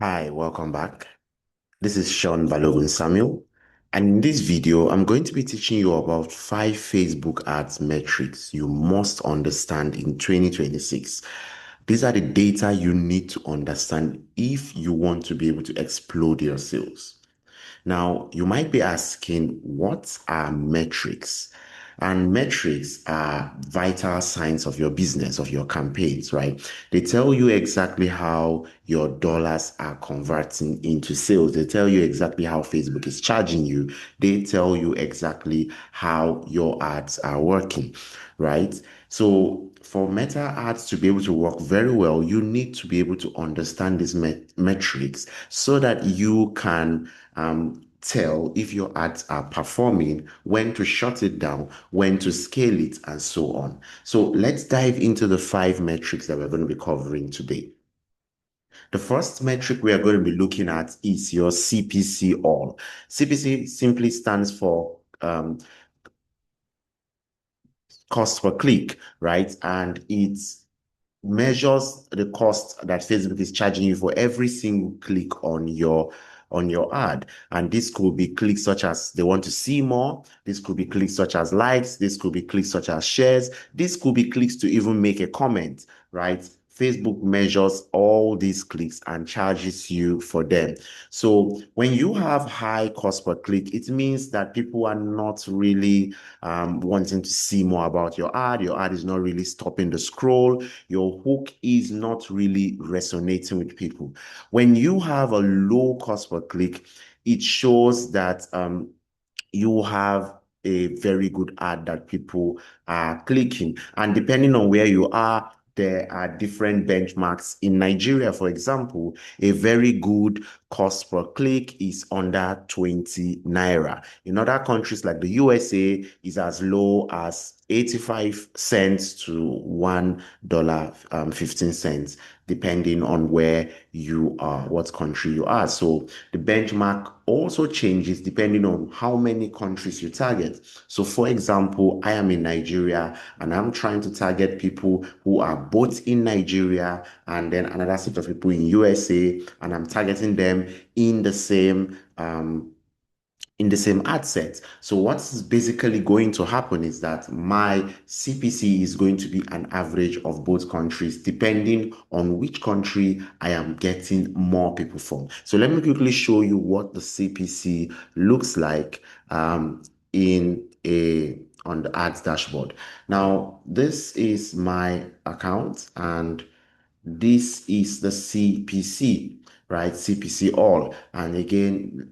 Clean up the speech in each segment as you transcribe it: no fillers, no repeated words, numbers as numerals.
Hi, welcome back. This is Sean Balogun Samuel, and in this video, I'm going to be teaching you about 5 Facebook ads metrics you must understand in 2026. These are the data you need to understand if you want to be able to explode your sales. Now, you might be asking, what are metrics? And metrics are vital signs of your business, of your campaigns, right? They tell you exactly how your dollars are converting into sales. They tell you exactly how Facebook is charging you. They tell you exactly how your ads are working, right? So for Meta ads to be able to work very well, you need to be able to understand these metrics so that you can tell if your ads are performing, when to shut it down, when to scale it, and so on. So let's dive into the 5 metrics that we're going to be covering today. The first metric we are going to be looking at is your CPC all. CPC simply stands for cost per click, right? And it measures the cost that Facebook is charging you for every single click on your ad. And this could be clicks such as they want to see more. This could be clicks such as likes. This could be clicks such as shares. This could be clicks to even make a comment, right? Facebook measures all these clicks and charges you for them. So when you have high cost per click, it means that people are not really wanting to see more about your ad. Your ad is not really stopping the scroll. Your hook is not really resonating with people. When you have a low cost per click, it shows that you have a very good ad that people are clicking. And depending on where you are, there are different benchmarks. In Nigeria, for example, a very good cost per click is under 20 naira. In other countries like the USA, is as low as 85 cents to $1.15, depending on where you are, what country you are. So the benchmark also changes depending on how many countries you target. So for example, I am in Nigeria and I'm trying to target people who are both in Nigeria and then another set of people in USA, and I'm targeting them in the same ad set. So what's basically going to happen is that my CPC is going to be an average of both countries, depending on which country I am getting more people from. So let me quickly show you what the CPC looks like in a on the ads dashboard. Now, this is my account and this is the CPC, right? CPC all. And again,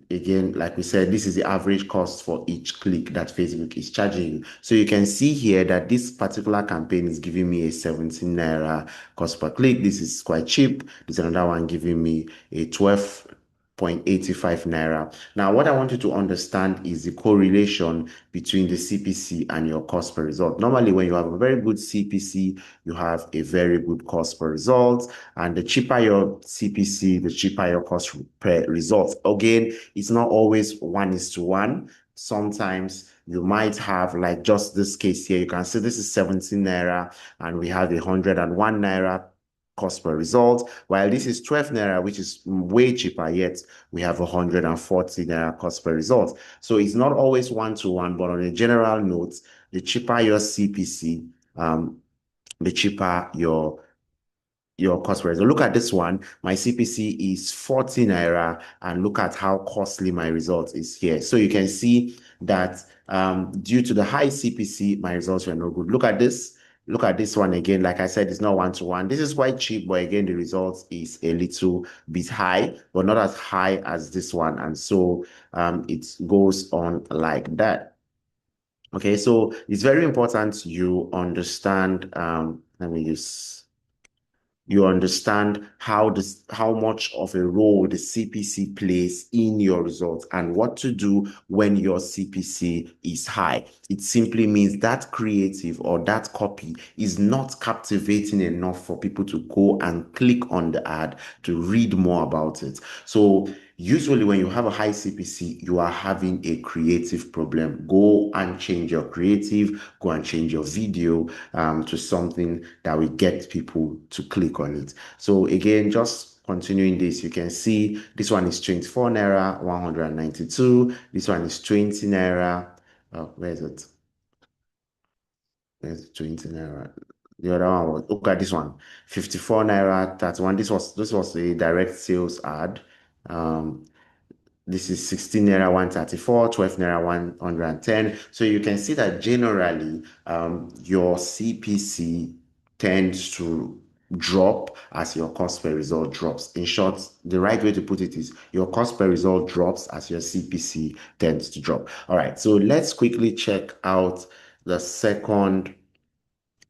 like we said, this is the average cost for each click that Facebook is charging you. So you can see here that this particular campaign is giving me a 17 naira cost per click. This is quite cheap. There's another one giving me a 12.85 naira. Now, what I want you to understand is the correlation between the CPC and your cost per result. Normally, when you have a very good CPC, you have a very good cost per result. And the cheaper your CPC, the cheaper your cost per result. Again, it's not always 1:1. Sometimes you might have, like just this case here, you can see this is 17 naira and we have 101 naira cost per result, while this is 12 naira, which is way cheaper, yet we have 140 naira cost per result. So it's not always 1:1, but on a general note, the cheaper your CPC, the cheaper your cost per result. Look at this one. My CPC is 40 naira, and look at how costly my result is here. So you can see that due to the high CPC, my results were no good. Look at this. Look at this one again. Like I said, it's not 1:1. This is quite cheap, but again, the result is a little bit high, but not as high as this one. And so it goes on like that. Okay, so it's very important you understand. Let me use you understand how much of a role the CPC plays in your results and what to do when your CPC is high. It simply means that creative or that copy is not captivating enough for people to go and click on the ad to read more about it. So usually when you have a high CPC, you are having a creative problem. Go and change your creative, go and change your video to something that will get people to click on it. So again, just continuing this, you can see this one is 24 naira, 192. This one is 20 naira. Oh, where is it? There's 20 naira. The other one was, look at this one, 54 naira, 31. This was a direct sales ad. Um, this is 16 naira 134, 12 naira 110. So you can see that generally your CPC tends to drop as your cost per result drops. In short, the right way to put it is your cost per result drops as your CPC tends to drop. All right, so let's quickly check out the second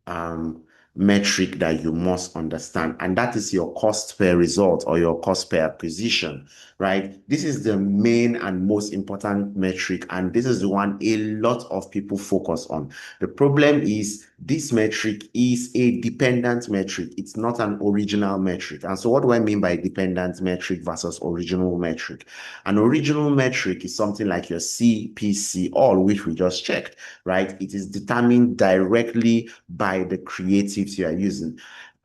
um, metric that you must understand, and that is your cost per result or your cost per acquisition, right? This is the main and most important metric, and this is the one a lot of people focus on. The problem is this metric is a dependent metric. It's not an original metric. And so what do I mean by dependent metric versus original metric? An original metric is something like your CPC, all which we just checked, right? It is determined directly by the creatives you are using.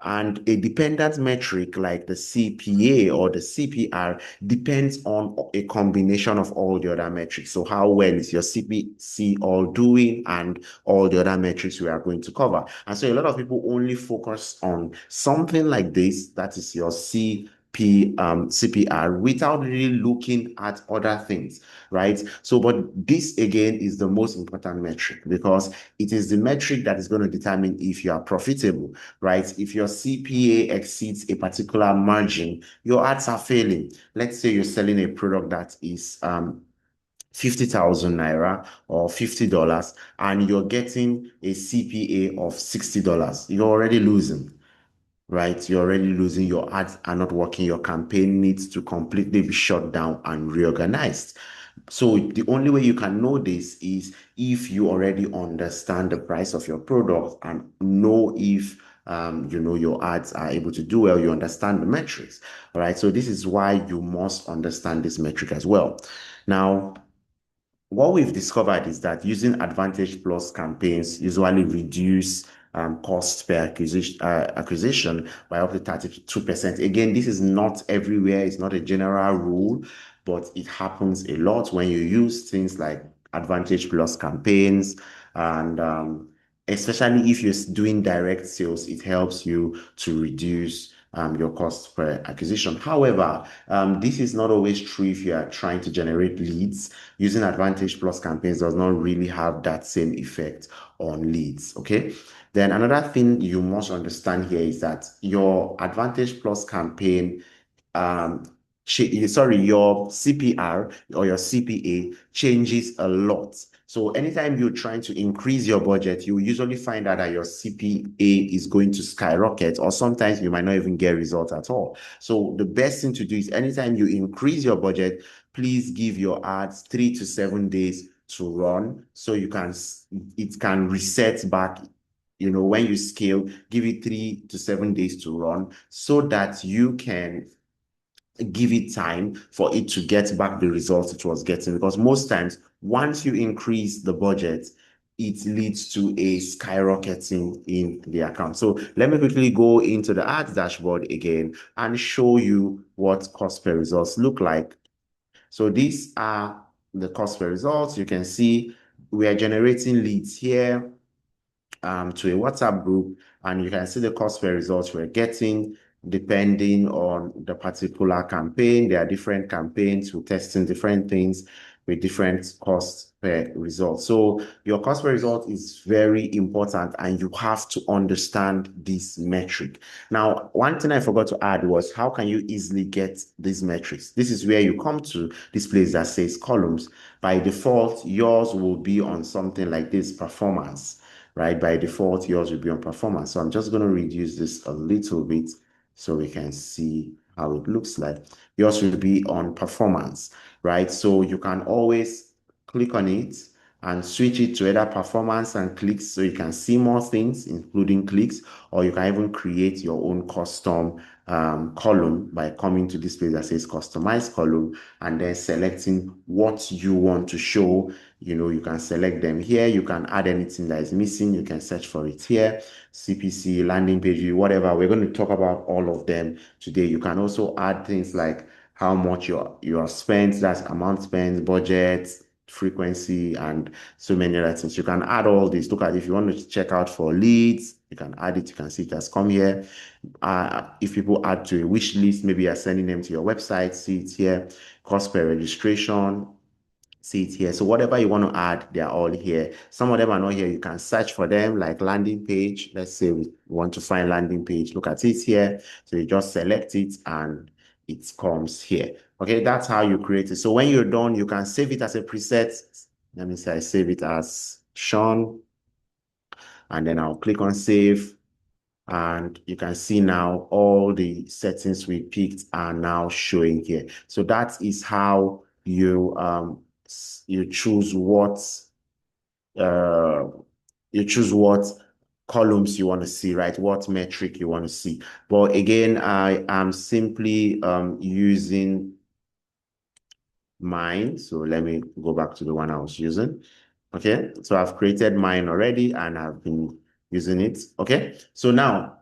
And a dependent metric like the CPA or the CPR depends on a combination of all the other metrics. So how well is your CPC all doing and all the other metrics we are going to cover. And so a lot of people only focus on something like this, that is your CPR, without really looking at other things, right? So, but this again is the most important metric because it is the metric that is going to determine if you are profitable, right? If your CPA exceeds a particular margin, your ads are failing. Let's say you're selling a product that is 50,000 naira or $50 and you're getting a CPA of $60, you're already losing, right? You're already losing. Your ads are not working. Your campaign needs to completely be shut down and reorganized. So the only way you can know this is if you already understand the price of your product and know if your ads are able to do well, you understand the metrics. All right. So this is why you must understand this metric as well. Now, what we've discovered is that using Advantage Plus campaigns usually reduce cost per acquisition by up to 32%. Again, this is not everywhere. It's not a general rule, but it happens a lot when you use things like Advantage Plus campaigns. And especially if you're doing direct sales, it helps you to reduce your cost per acquisition. However, this is not always true if you are trying to generate leads. Using Advantage Plus campaigns does not really have that same effect on leads, okay? Then another thing you must understand here is that your Advantage Plus campaign your CPR or your CPA changes a lot. So anytime you're trying to increase your budget, you usually find out that your CPA is going to skyrocket, or sometimes you might not even get results at all. So the best thing to do is anytime you increase your budget, please give your ads 3 to 7 days to run so it can reset back. When you scale, give it 3 to 7 days to run so that you can give it time for it to get back the results it was getting. Because most times, once you increase the budget, it leads to a skyrocketing in the account. So let me quickly go into the ads dashboard again and show you what cost per results look like. So these are the cost per results. You can see we are generating leads here to a WhatsApp group, and you can see the cost per results we're getting depending on the particular campaign. There are different campaigns. We're testing different things with different costs per result. So your cost per result is very important and you have to understand this metric. Now, one thing I forgot to add was how can you easily get these metrics? This is where you come to this place that says columns. By default, yours will be on something like this, performance, right? By default, yours will be on performance. So I'm just going to reduce this a little bit so we can see how it looks like. Yours will be on performance, right? So you can always click on it and switch it to either performance and clicks so you can see more things, including clicks, or you can even create your own custom column by coming to this place that says customize column and then selecting what you want to show. You can select them here. You can add anything that is missing. You can search for it here. CPC, landing page view, whatever. We're going to talk about all of them today. You can also add things like how much you're spent, that's amount spent, budget, frequency, and so many other things. You can add all this. Look at if you want to check out for leads, you can add it. You can see it has come here. If people add to a wish list, maybe you're sending them to your website, see it here. Cost per registration, see it here. So whatever you want to add, they're all here. Some of them are not here. You can search for them like landing page. Let's say we want to find landing page. Look at it here. So you just select it and it comes here. Okay, that's how you create it. So when you're done, you can save it as a preset. Let me say I save it as Sean, and then I'll click on save. And you can see now all the settings we picked are now showing here. So that is how you choose uh, what columns you want to see, right? What metric you want to see. But again, I am simply using mine. So let me go back to the one I was using. Okay, so I've created mine already and I've been using it. Okay, so now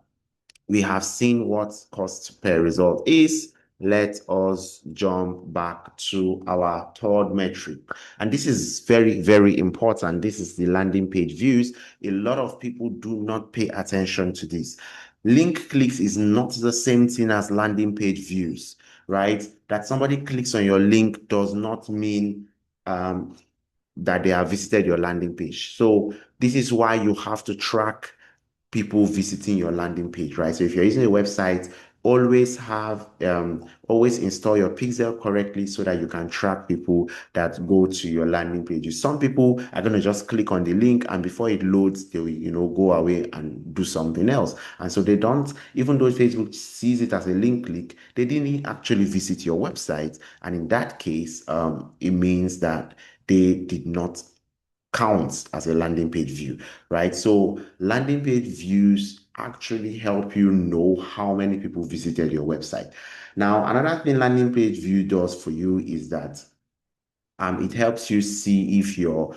we have seen what cost per result is. Let us jump back to our third metric. And this is very, very important. This is the landing page views. A lot of people do not pay attention to this. Link clicks is not the same thing as landing page views, right? That somebody clicks on your link does not mean that they have visited your landing page. So this is why you have to track people visiting your landing page, right? So if you're using a website, always install your pixel correctly so that you can track people that go to your landing pages. Some people are going to just click on the link and before it loads, they will, go away and do something else. And so they don't, even though Facebook sees it as a link click, they didn't actually visit your website. And in that case, it means that they did not counts as a landing page view, right? So landing page views actually help you know how many people visited your website. Now, another thing landing page view does for you is that it helps you see if your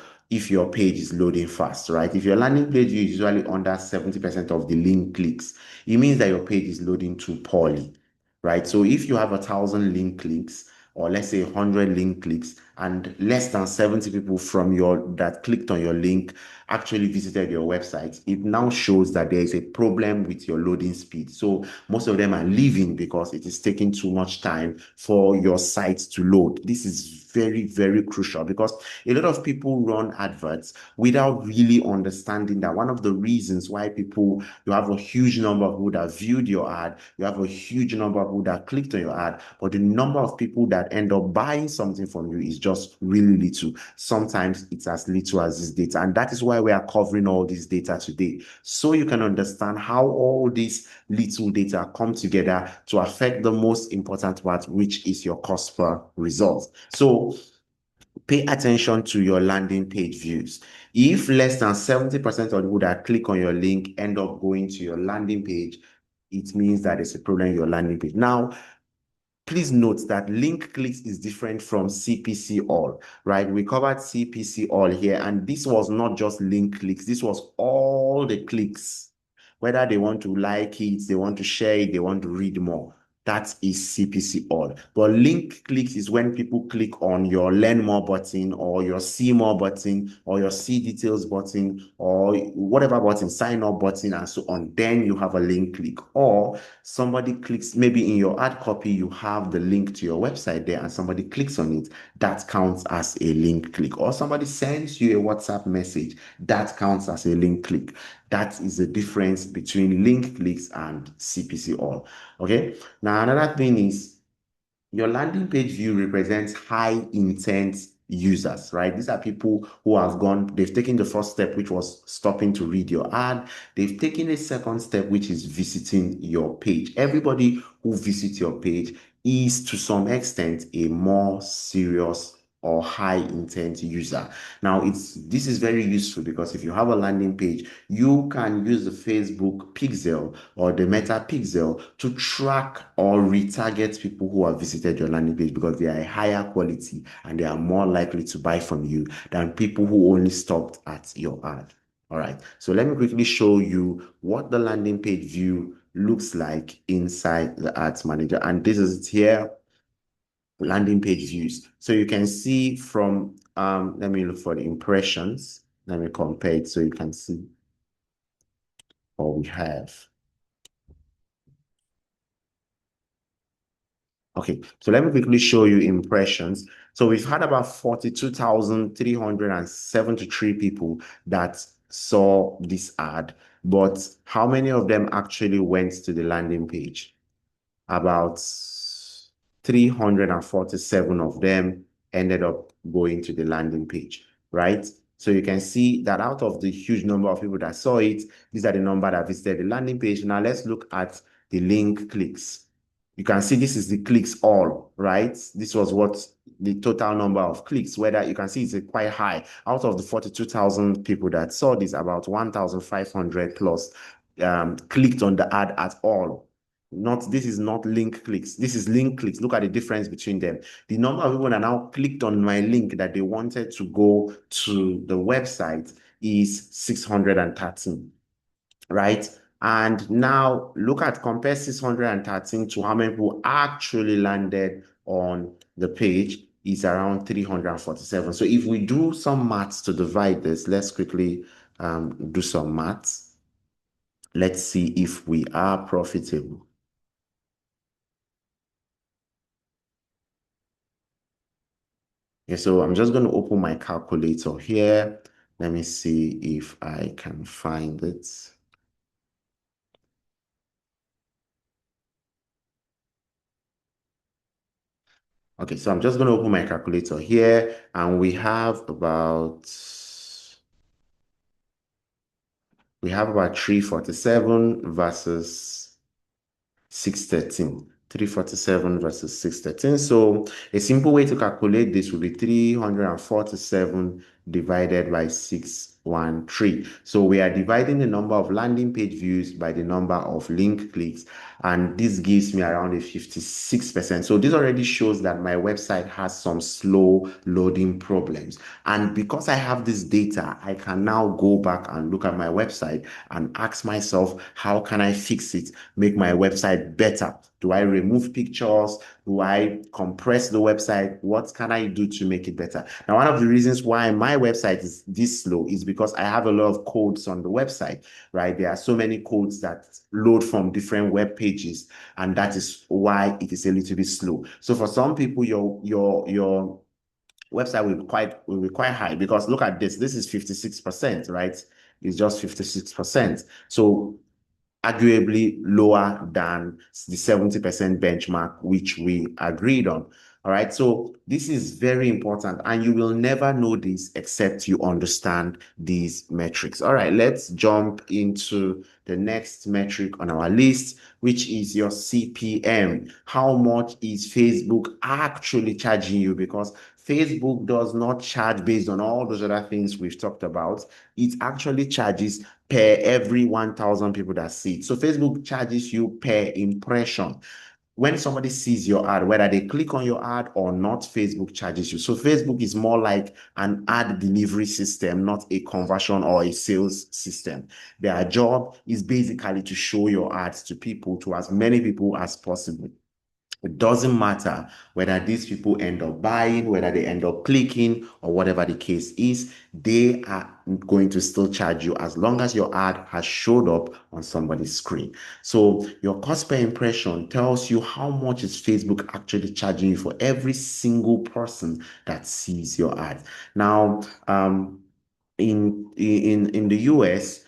page is loading fast, right? If your landing page view is usually under 70% of the link clicks, it means that your page is loading too poorly, right? So if you have 1,000 link clicks, or let's say 100 link clicks, and less than 70 people that clicked on your link actually visited your website, it now shows that there is a problem with your loading speed. So most of them are leaving because it is taking too much time for your site to load. This is very, very crucial because a lot of people run adverts without really understanding that one of the reasons why you have a huge number of people that viewed your ad, you have a huge number of people that clicked on your ad, but the number of people that end up buying something from you is just really little. Sometimes it's as little as this data. And that is why we are covering all this data today. So you can understand how all these little data come together to affect the most important part, which is your cost per result. So pay attention to your landing page views. If less than 70% of the people that click on your link end up going to your landing page, it means that there's a problem in your landing page. Now, please note that link clicks is different from CPC all, right? We covered CPC all here, and this was not just link clicks. This was all the clicks, whether they want to like it, they want to share it, they want to read more. That is CPC all. But link clicks is when people click on your learn more button or your see more button or your see details button or whatever button, sign up button and so on. Then you have a link click. Or somebody clicks, maybe in your ad copy, you have the link to your website there and somebody clicks on it. That counts as a link click. Or somebody sends you a WhatsApp message. That counts as a link click. That is the difference between link clicks and CPC all. Okay. Now, another thing is your landing page view represents high intent users, right? These are people who they've taken the first step, which was stopping to read your ad. They've taken a second step, which is visiting your page. Everybody who visits your page is to some extent a more serious or high intent user. Now, this is very useful because if you have a landing page, you can use the Facebook pixel or the Meta pixel to track or retarget people who have visited your landing page because they are higher quality and they are more likely to buy from you than people who only stopped at your ad. All right, so let me quickly show you what the landing page view looks like inside the ads manager. And this is it here, landing page views. So you can see from, let me look for the impressions. Let me compare it so you can see what we have. Okay, so let me quickly show you impressions. So we've had about 42,373 people that saw this ad, but how many of them actually went to the landing page? About 347 of them ended up going to the landing page, right? So you can see that out of the huge number of people that saw it, these are the number that visited the landing page. Now let's look at the link clicks. You can see this is the clicks all, right? This was what the total number of clicks, whether you can see it's quite high. Out of the 42,000 people that saw this, about 1,500 plus clicked on the ad at all. This is not link clicks. This is link clicks. Look at the difference between them. The number of people that now clicked on my link that they wanted to go to the website is 613, right? And now look at compare 613 to how many people actually landed on the page is around 347. So if we do some maths to divide this, let's quickly do some maths. Let's see if we are profitable. Okay, so I'm just going to open my calculator here. Let me see if I can find it. Okay, so I'm just going to open my calculator here, and we have about 347 versus 613. 347 versus 613. So a simple way to calculate this would be 347 divided by 613. So we are dividing the number of landing page views by the number of link clicks, and this gives me around a 56%. So this already shows that my website has some slow loading problems. And because I have this data, I can now go back and look at my website and ask myself, how can I fix it, make my website better? Do I remove pictures? Do I compress the website? What can I do to make it better? Now, one of the reasons why my website is this slow is because I have a lot of codes on the website, right? There are so many codes that load from different web pages, and that is why it is a little bit slow. So for some people, your website will be quite high because look at this. This is 56%, right? It's just 56%. So arguably lower than the 70% benchmark, which we agreed on. All right, so this is very important, and you will never know this except you understand these metrics. All right, let's jump into the next metric on our list, which is your CPM. How much is Facebook actually charging you? Because Facebook does not charge based on all those other things we've talked about. It actually charges per every 1,000 people that see it. So Facebook charges you per impression. When somebody sees your ad, whether they click on your ad or not, Facebook charges you. So Facebook is more like an ad delivery system, not a conversion or a sales system. Their job is basically to show your ads to people, to as many people as possible. It doesn't matter whether these people end up buying, whether they end up clicking, or whatever the case is, they are going to still charge you as long as your ad has showed up on somebody's screen. So your cost per impression tells you how much is Facebook actually charging you for every single person that sees your ad. Now, in the US,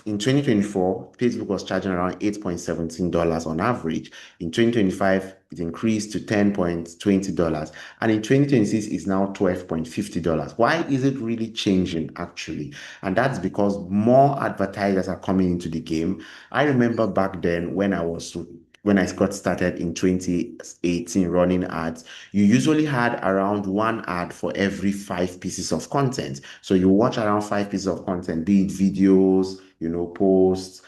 in 2024, Facebook was charging around $8.17 on average. In 2025, it increased to $10.20. And in 2026, it's now $12.50. Why is it really changing, actually? And that's because more advertisers are coming into the game. I remember back then when I was when I got started in 2018 running ads, you usually had around one ad for every 5 pieces of content. So you watch around 5 pieces of content, be it videos, posts,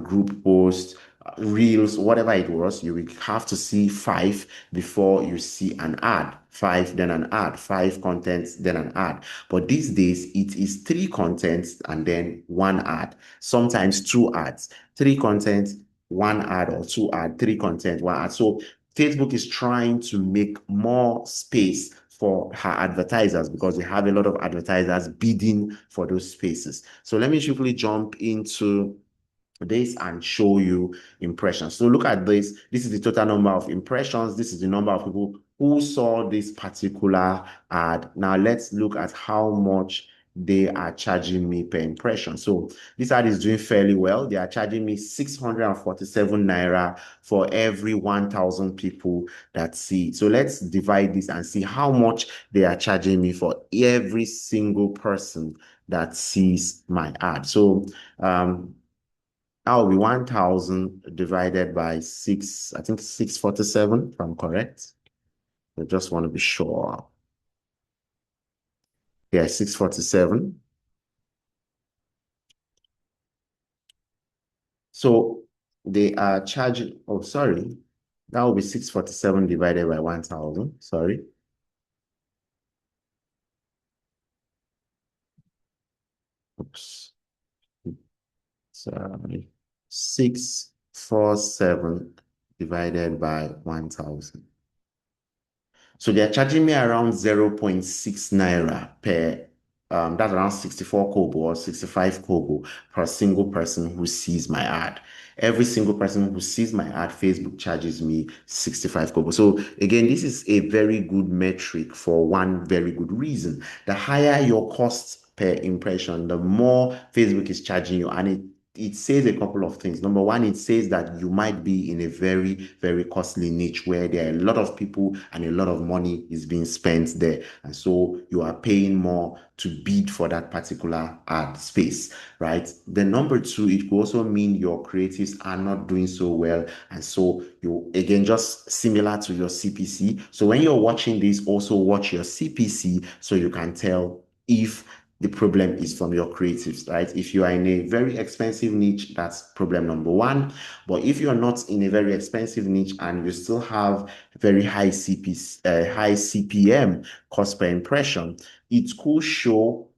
group posts, reels, whatever it was, you will have to see five before you see an ad. Five, then an ad, five contents, then an ad. But these days, it is three contents and then one ad, sometimes two ads, three contents, one ad, or two ad, three content, one ad. So Facebook is trying to make more space for her advertisers because they have a lot of advertisers bidding for those spaces. So let me quickly jump into this and show you impressions. So look at this. This is the total number of impressions. This is the number of people who saw this particular ad. Now let's look at how much they are charging me per impression. So this ad is doing fairly well. They are charging me 647 naira for every 1,000 people that see it. So let's divide this and see how much they are charging me for every single person that sees my ad. So that will be 1,000 divided by 6, I think 647, if I'm correct. I just want to be sure. Yeah, 647. So they are charging, oh, sorry. That will be 647 divided by 1,000. Sorry. Oops. Sorry. 647 divided by 1,000. So they're charging me around 0.6 naira per, that's around 64 kobo or 65 kobo per single person who sees my ad. Every single person who sees my ad, Facebook charges me 65 kobo. So again, this is a very good metric for one very good reason. The higher your cost per impression, the more Facebook is charging you, and it says a couple of things. Number one, it says that you might be in a very, very costly niche where there are a lot of people and a lot of money is being spent there. And so you are paying more to bid for that particular ad space, right? Then number two, it could also mean your creatives are not doing so well. And so you, again, just similar to your CPC. So when you're watching this, also watch your CPC so you can tell if the problem is from your creatives, right? If you are in a very expensive niche, that's problem number one. But if you're not in a very expensive niche and you still have very high high CPM, cost per impression, it could show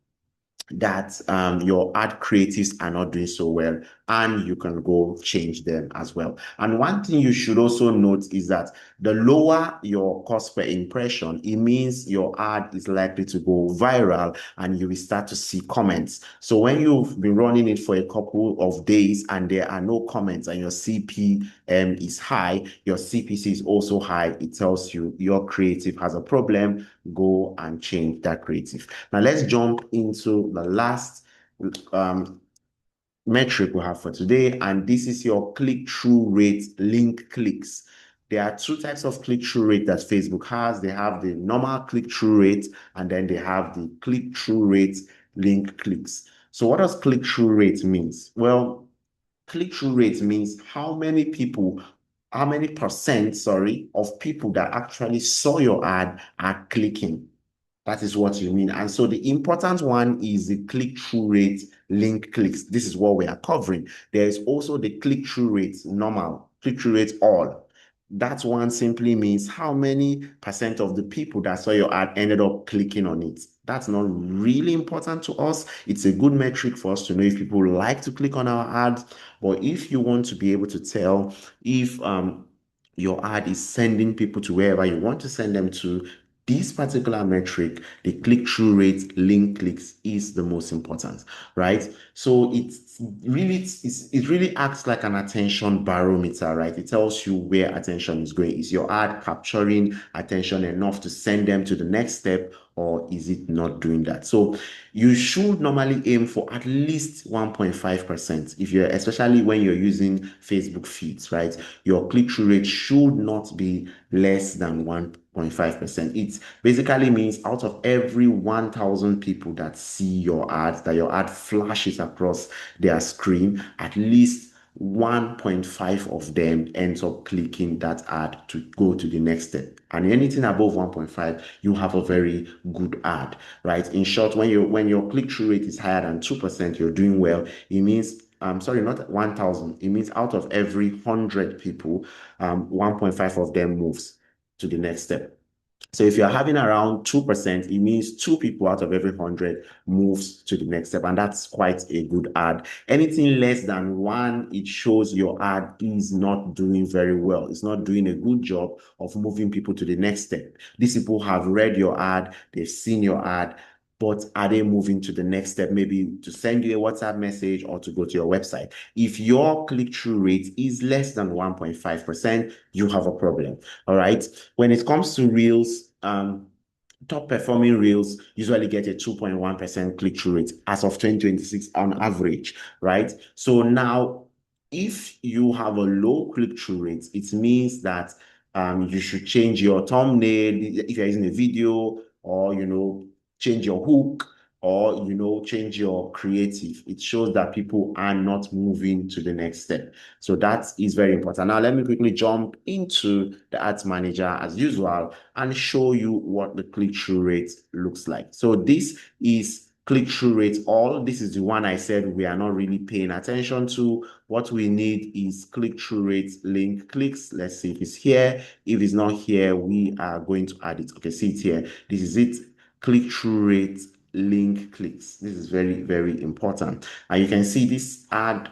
that your ad creatives are not doing so well, and you can go change them as well. And one thing you should also note is that the lower your cost per impression, it means your ad is likely to go viral and you will start to see comments. So when you've been running it for a couple of days and there are no comments and your CPM is high, your CPC is also high, it tells you your creative has a problem. Go and change that creative. Now let's jump into the last metric we have for today, and this is your click-through rate, link clicks. There are two types of click-through rate that Facebook has. They have the normal click-through rate, and then they have the click-through rate, link clicks. So what does click-through rate means? Well, click-through rate means how many people, how many percent, sorry, of people that actually saw your ad are clicking. That is what you mean. And so the important one is the click-through rate, link clicks. This is what we are covering. There is also the click-through rate, normal, click-through rate, all. That one simply means how many percent of the people that saw your ad ended up clicking on it. That's not really important to us. It's a good metric for us to know if people like to click on our ads. But if you want to be able to tell if your ad is sending people to wherever you want to send them to, this particular metric, the click-through rate, link clicks, is the most important, right? So it really acts like an attention barometer, right? It tells you where attention is going. Is your ad capturing attention enough to send them to the next step, or is it not doing that? So you should normally aim for at least 1.5% if you're, especially when you're using Facebook feeds, right? Your click-through rate should not be less than 1.5%. It basically means out of every 1,000 people that see your ad, that your ad flashes across their screen, at least 1.5 of them ends up clicking that ad to go to the next step. And anything above 1.5, you have a very good ad, right? In short, when your click-through rate is higher than 2%, you're doing well. It means sorry, not 1,000. It means out of every 100 people, 1.5 of them moves to the next step. So if you're having around 2%, it means two people out of every 100 moves to the next step. And that's quite a good ad. Anything less than one, it shows your ad is not doing very well. It's not doing a good job of moving people to the next step. These people have read your ad, they've seen your ad, but are they moving to the next step, maybe to send you a WhatsApp message or to go to your website? If your click-through rate is less than 1.5%, you have a problem. All right. When it comes to Reels, top performing Reels usually get a 2.1% click-through rate as of 2026 on average, right? So now, if you have a low click-through rate, it means that you should change your thumbnail if you're using a video, or change your hook, or change your creative. It shows that people are not moving to the next step. So that is very important. Now let me quickly jump into the ads manager as usual and show you what the click-through rate looks like. So this is click-through rate all. This is the one I said we are not really paying attention to. What we need is click-through rate link clicks. Let's see if it's here. If it's not here, we are going to add it. Okay, see it here. This is it. Click-through rate link clicks. This is very, very important. And you can see this ad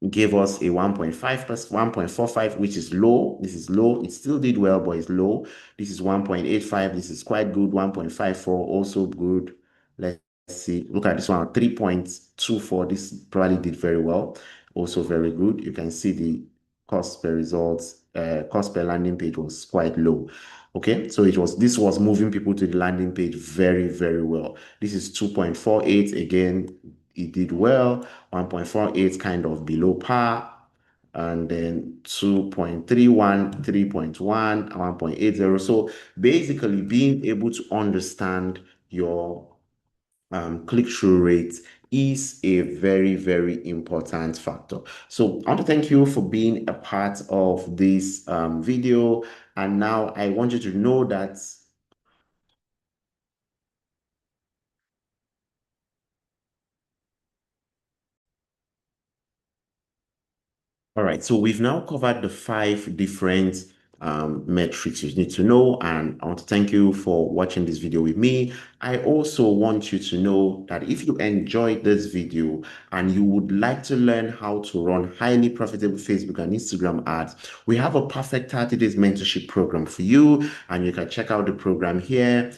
gave us a 1.5 plus 1.45, which is low. This is low. It still did well, but it's low. This is 1.85. This is quite good. 1.54, also good. Let's see. Look at this one, 3.24. This probably did very well. Also very good. You can see the cost per results, cost per landing page was quite low. Okay, so this was moving people to the landing page very, very well. This is 2.48. Again, it did well. 1.48 kind of below par, and then 2.31, 3.1, 1.80. So basically being able to understand your click-through rate is a very, very important factor. So I want to thank you for being a part of this video. And now I want you to know that all right, so we've now covered the five different metrics you need to know, and I want to thank you for watching this video with me. I also want you to know that if you enjoyed this video and you would like to learn how to run highly profitable Facebook and Instagram ads, we have a perfect 30 days mentorship program for you, and you can check out the program here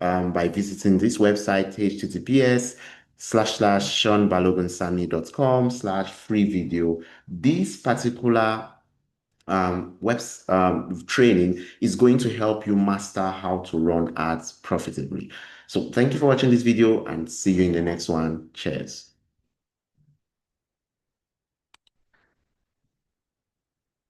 by visiting this website, https://seanbalogunsami.com/free video. This particular web training is going to help you master how to run ads profitably. So thank you for watching this video and see you in the next one. Cheers.